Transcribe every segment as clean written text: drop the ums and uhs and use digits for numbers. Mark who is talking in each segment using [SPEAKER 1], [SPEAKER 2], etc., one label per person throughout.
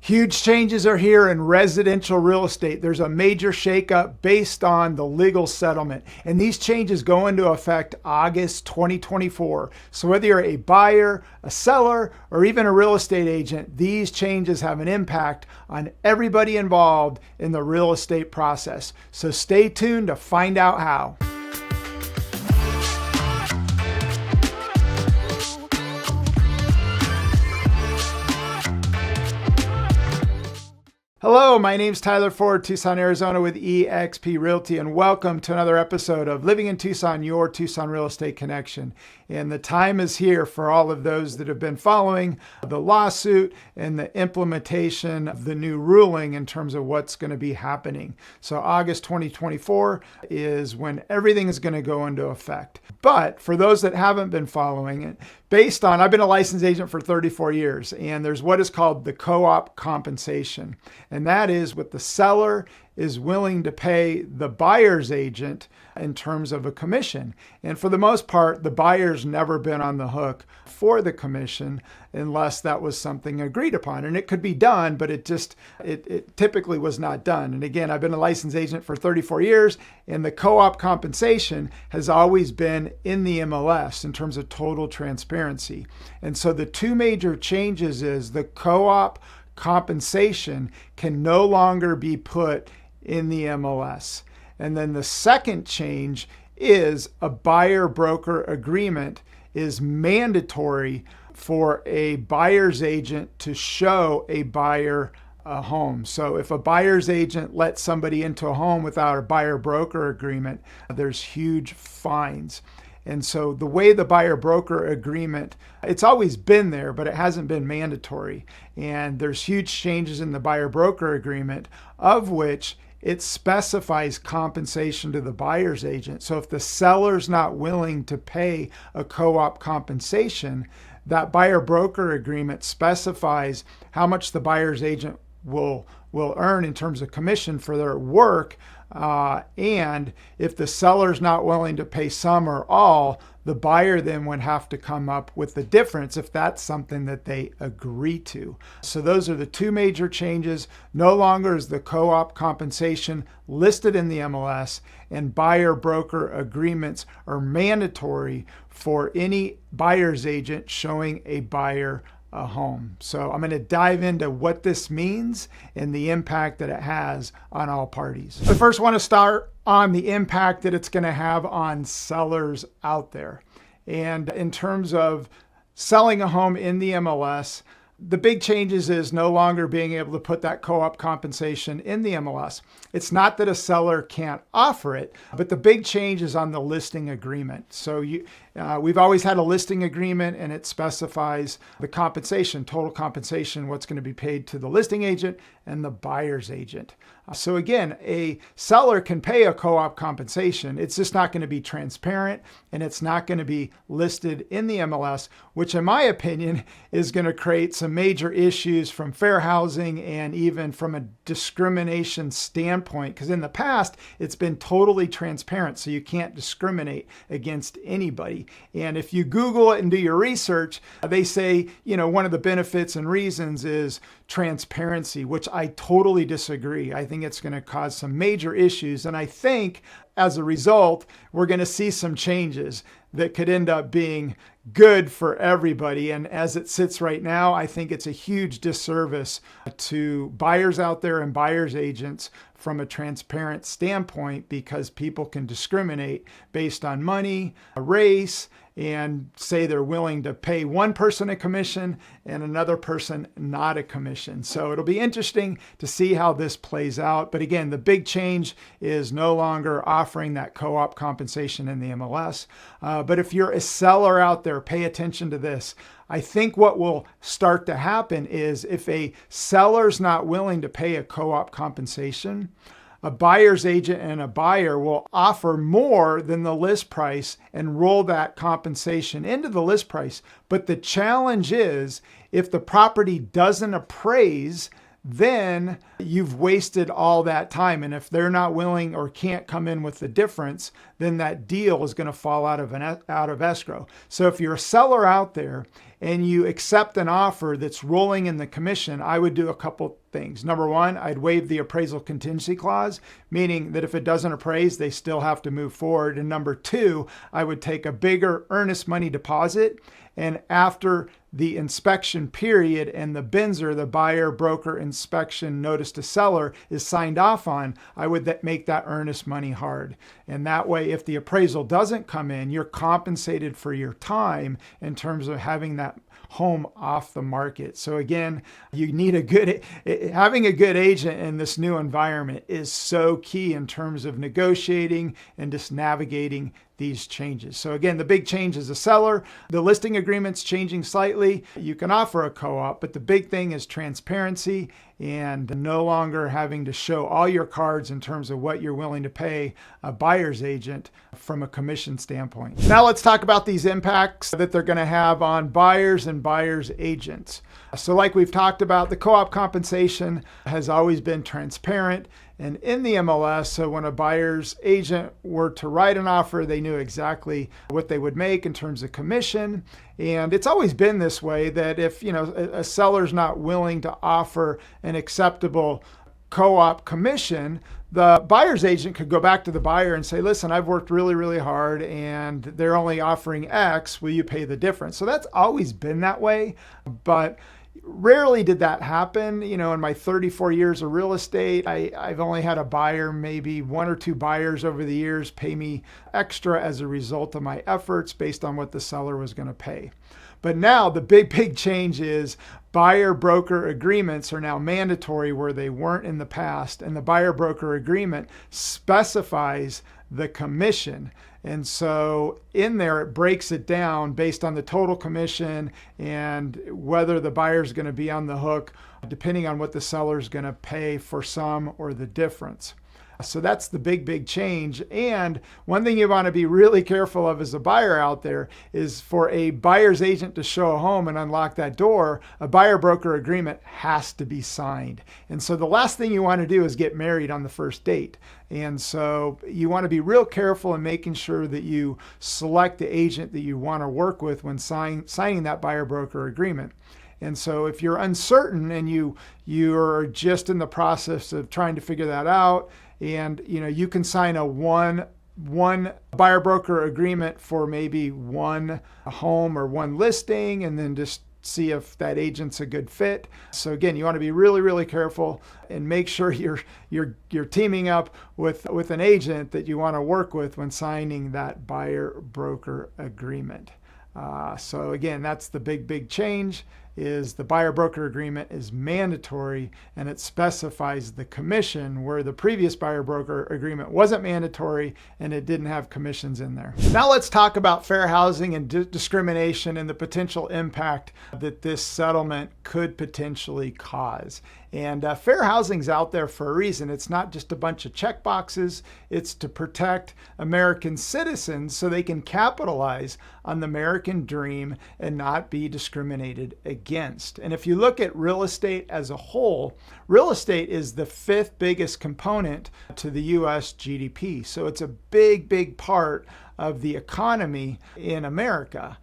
[SPEAKER 1] Huge changes are here in residential real estate. There's a major shakeup based on the legal settlement, and these changes go into effect August 2024. So whether you're a buyer, a seller, or even a real estate agent, these changes have an impact on everybody involved in the real estate process. So stay tuned to find out how. Hello, my name's Tyler Ford, Tucson, Arizona with eXp Realty, and welcome to another episode of Living in Tucson, your Tucson Real Estate Connection. And the time is here for all of those that have been following the lawsuit and the implementation of the new ruling in terms of what's going to be happening. So August 2024 is when everything is going to go into effect. But for those that haven't been following it, I've been a licensed agent for 34 years, and there's what is called the co-op compensation. And that is what the seller is willing to pay the buyer's agent in terms of a commission. And for the most part, the buyer's never been on the hook for the commission unless that was something agreed upon. And it could be done, but it typically was not done. And again, I've been a licensed agent for 34 years, and the co-op compensation has always been in the MLS in terms of total transparency. And so the two major changes is the co-op compensation can no longer be put in the MLS. And then the second change is a buyer-broker agreement is mandatory for a buyer's agent to show a buyer a home. So if a buyer's agent lets somebody into a home without a buyer-broker agreement, there's huge fines. And so the way the buyer-broker agreement, it's always been there, but it hasn't been mandatory. And there's huge changes in the buyer-broker agreement, of which it specifies compensation to the buyer's agent. So if the seller's not willing to pay a co-op compensation, that buyer-broker agreement specifies how much the buyer's agent will earn in terms of commission for their work. And if the seller's not willing to pay some or all, the buyer then would have to come up with the difference if that's something that they agree to. So those are the two major changes. No longer is the co-op compensation listed in the MLS, and buyer-broker agreements are mandatory for any buyer's agent showing a buyer a home. So I'm going to dive into what this means and the impact that it has on all parties. I first want to start on the impact that it's going to have on sellers out there. And in terms of selling a home in the MLS, the big changes is no longer being able to put that co-op compensation in the MLS. It's not that a seller can't offer it, but the big change is on the listing agreement. So we've always had a listing agreement, and it specifies the compensation, total compensation, what's going to be paid to the listing agent and the buyer's agent. So again, a seller can pay a co-op compensation. It's just not going to be transparent, and it's not going to be listed in the MLS, which in my opinion is going to create some major issues from fair housing and even from a discrimination standpoint, because in the past it's been totally transparent, so you can't discriminate against anybody. And if you Google it and do your research, they say, one of the benefits and reasons is transparency, which I totally disagree. I think it's going to cause some major issues. And I think as a result, we're going to see some changes that could end up being good for everybody. And as it sits right now, I think it's a huge disservice to buyers out there and buyers agents from a transparent standpoint, because people can discriminate based on money, race, and say they're willing to pay one person a commission and another person not a commission. So it'll be interesting to see how this plays out. But again, the big change is no longer offering that co-op compensation in the MLS. But if you're a seller out there, pay attention to this. I think what will start to happen is if a seller's not willing to pay a co-op compensation, a buyer's agent and a buyer will offer more than the list price and roll that compensation into the list price. But the challenge is if the property doesn't appraise, then you've wasted all that time. And if they're not willing or can't come in with the difference, then that deal is going to fall out of escrow. So if you're a seller out there and you accept an offer that's rolling in the commission, I would do a couple things. Number one, I'd waive the appraisal contingency clause, meaning that if it doesn't appraise, they still have to move forward. And number two, I would take a bigger earnest money deposit. And after the inspection period and the BINSR, the buyer broker inspection notice to seller, is signed off on, I would make that earnest money hard. And that way, if the appraisal doesn't come in, you're compensated for your time in terms of having that home off the market. So again, you need having a good agent in this new environment is so key in terms of negotiating and just navigating these changes. So again, the big change is the seller. The listing agreement's changing slightly. You can offer a co-op, but the big thing is transparency and no longer having to show all your cards in terms of what you're willing to pay a buyer's agent from a commission standpoint. Now let's talk about these impacts that they're going to have on buyers and buyers agents. So like we've talked about, the co-op compensation has always been transparent and in the MLS. So when a buyer's agent were to write an offer, they knew exactly what they would make in terms of commission. And it's always been this way that if, a seller's not willing to offer an acceptable co-op commission, the buyer's agent could go back to the buyer and say, listen, I've worked really, really hard and they're only offering X. Will you pay the difference? So that's always been that way. But rarely did that happen. In my 34 years of real estate, I've only had a buyer, maybe one or two buyers over the years, pay me extra as a result of my efforts based on what the seller was going to pay. But now the big change is buyer broker agreements are now mandatory where they weren't in the past. And the buyer broker agreement specifies the commission. And so in there, it breaks it down based on the total commission and whether the buyer is going to be on the hook, depending on what the seller is going to pay for some or the difference. So that's the big change. And one thing you want to be really careful of as a buyer out there is for a buyer's agent to show a home and unlock that door, a buyer broker agreement has to be signed. And so the last thing you want to do is get married on the first date. And so you want to be real careful in making sure that you select the agent that you want to work with when signing that buyer broker agreement. And so if you're uncertain and you're just in the process of trying to figure that out, and you can sign a one buyer broker agreement for maybe one home or one listing, and then just see if that agent's a good fit. So again, you want to be really careful and make sure you're teaming up with an agent that you want to work with when signing that buyer broker agreement. So again, that's the big change. Is the buyer broker agreement is mandatory and it specifies the commission, where the previous buyer broker agreement wasn't mandatory and it didn't have commissions in there. Now let's talk about fair housing and discrimination and the potential impact that this settlement could potentially cause. And fair housing's out there for a reason. It's not just a bunch of check boxes. It's to protect American citizens so they can capitalize on the American dream and not be discriminated against. And if you look at real estate as a whole, real estate is the 5th biggest component to the U.S. GDP. So it's a big part of the economy in America.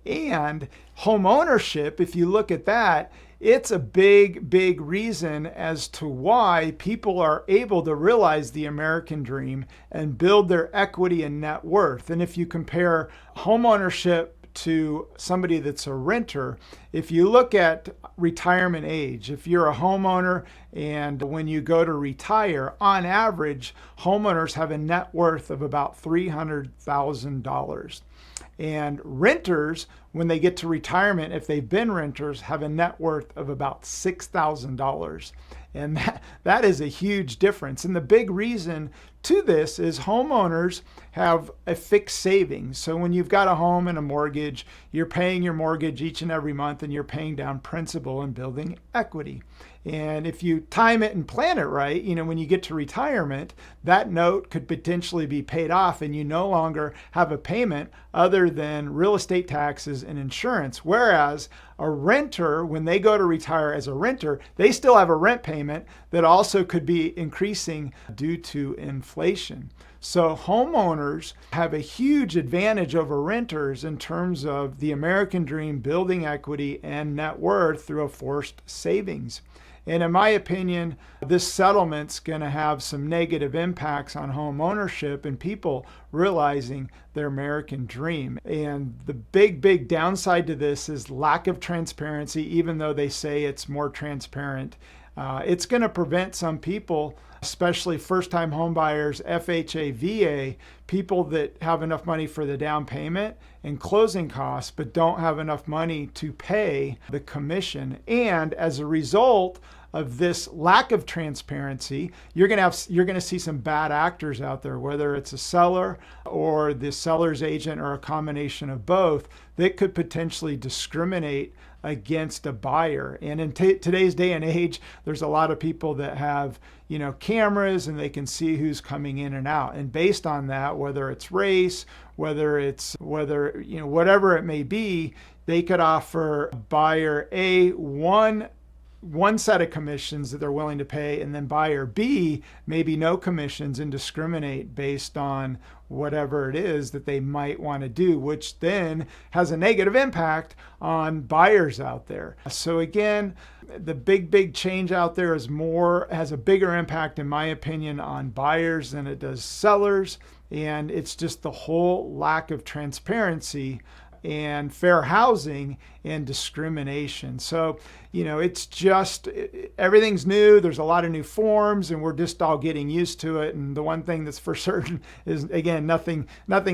[SPEAKER 1] And home ownership, if you look at that, it's a big reason as to why people are able to realize the American dream and build their equity and net worth. And if you compare home ownership to somebody that's a renter, if you look at retirement age, if you're a homeowner and when you go to retire, on average, homeowners have a net worth of about $300,000. And renters, when they get to retirement, if they've been renters, have a net worth of about $6,000. And that is a huge difference. And the big reason to this is homeowners have a fixed savings. So when you've got a home and a mortgage, you're paying your mortgage each and every month and you're paying down principal and building equity. And if you time it and plan it right, when you get to retirement, that note could potentially be paid off and you no longer have a payment other than real estate taxes and insurance. Whereas a renter, when they go to retire as a renter, they still have a rent payment that also could be increasing due to inflation. So homeowners have a huge advantage over renters in terms of the American dream, building equity and net worth through a forced savings. And in my opinion, this settlement's going to have some negative impacts on home ownership and people realizing their American dream. And the big downside to this is lack of transparency, even though they say it's more transparent. It's going to prevent some people, especially first-time home buyers, FHA, VA, people that have enough money for the down payment and closing costs, but don't have enough money to pay the commission. And as a result of this lack of transparency, you're going to see some bad actors out there, whether it's a seller or the seller's agent or a combination of both, that could potentially discriminate against a buyer. And in today's day and age, there's a lot of people that have, cameras and they can see who's coming in and out. And based on that, whether it's race, whatever it may be, they could offer buyer A one set of commissions that they're willing to pay, and then buyer B maybe no commissions, and discriminate based on whatever it is that they might want to do, which then has a negative impact on buyers out there. So again, the big change out there has a bigger impact, in my opinion, on buyers than it does sellers. And it's just the whole lack of transparency and fair housing and discrimination. So, it's just, everything's new. There's a lot of new forms and we're just all getting used to it. And the one thing that's for certain is, again, nothing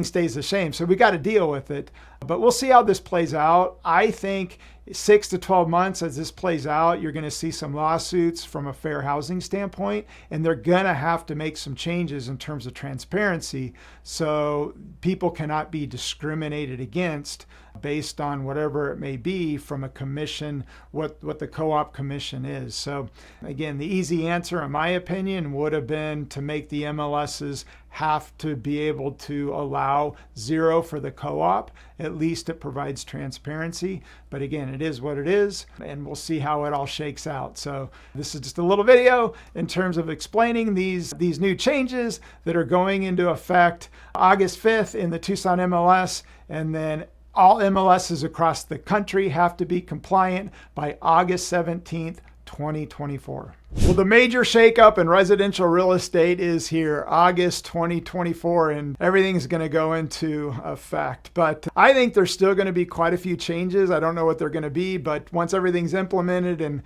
[SPEAKER 1] stays the same. So we got to deal with it, but we'll see how this plays out. I think 6 to 12 months as this plays out, you're going to see some lawsuits from a fair housing standpoint, and they're going to have to make some changes in terms of transparency so people cannot be discriminated against based on whatever it may be from a commission, what the co-op commission is. So again, the easy answer, in my opinion, would have been to make the MLSs have to be able to allow 0 for the co-op. At least it provides transparency. But again, it is what it is, and we'll see how it all shakes out. So this is just a little video in terms of explaining these new changes that are going into effect August 5th in the Tucson MLS, and then all MLSs across the country have to be compliant by August 17th, 2024. Well, the major shakeup in residential real estate is here, August 2024, and everything's going to go into effect. But I think there's still going to be quite a few changes. I don't know what they're going to be, but once everything's implemented and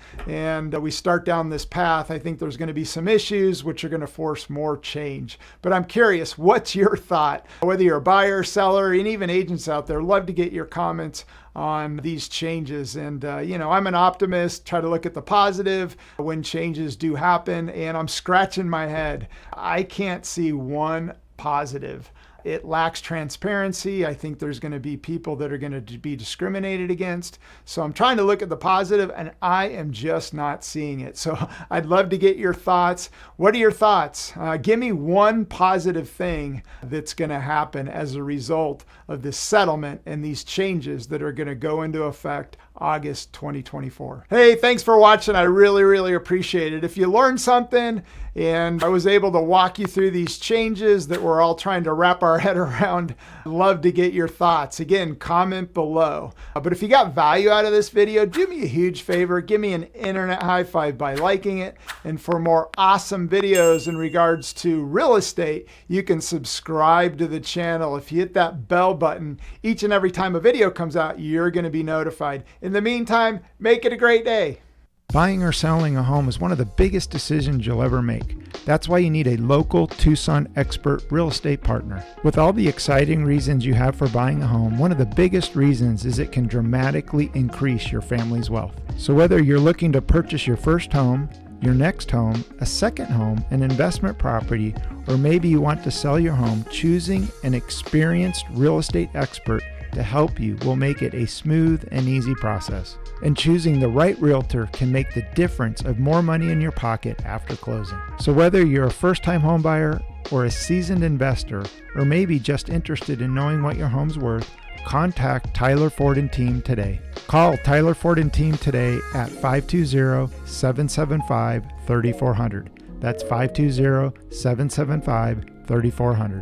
[SPEAKER 1] we start down this path, I think there's going to be some issues which are going to force more change. But I'm curious, what's your thought? Whether you're a buyer, seller, and even agents out there, love to get your comments on these changes. And, I'm an optimist, try to look at the positive when changes do happen, and I'm scratching my head. I can't see one positive. It lacks transparency. I think there's going to be people that are going to be discriminated against. So I'm trying to look at the positive, and I am just not seeing it. So I'd love to get your thoughts. What are your thoughts? Give me one positive thing that's going to happen as a result of this settlement and these changes that are going to go into effect August 2024. Hey, thanks for watching. I really appreciate it. If you learned something and I was able to walk you through these changes that we're all trying to wrap our head around, I'd love to get your thoughts. Again, comment below. But if you got value out of this video, do me a huge favor. Give me an internet high five by liking it. And for more awesome videos in regards to real estate, you can subscribe to the channel. If you hit that bell button, each and every time a video comes out, you're going to be notified. In the meantime, make it a great day.
[SPEAKER 2] Buying or selling a home is one of the biggest decisions you'll ever make. That's why you need a local Tucson expert real estate partner. With all the exciting reasons you have for buying a home, one of the biggest reasons is it can dramatically increase your family's wealth. So whether you're looking to purchase your first home, your next home, a second home, an investment property, or maybe you want to sell your home, choosing an experienced real estate expert to help you will make it a smooth and easy process. And choosing the right realtor can make the difference of more money in your pocket after closing. So whether you're a first-time home buyer or a seasoned investor, or maybe just interested in knowing what your home's worth, contact Tyler Ford and Team today. Call Tyler Ford and Team today at 520-775-3400. That's 520-775-3400. 3400.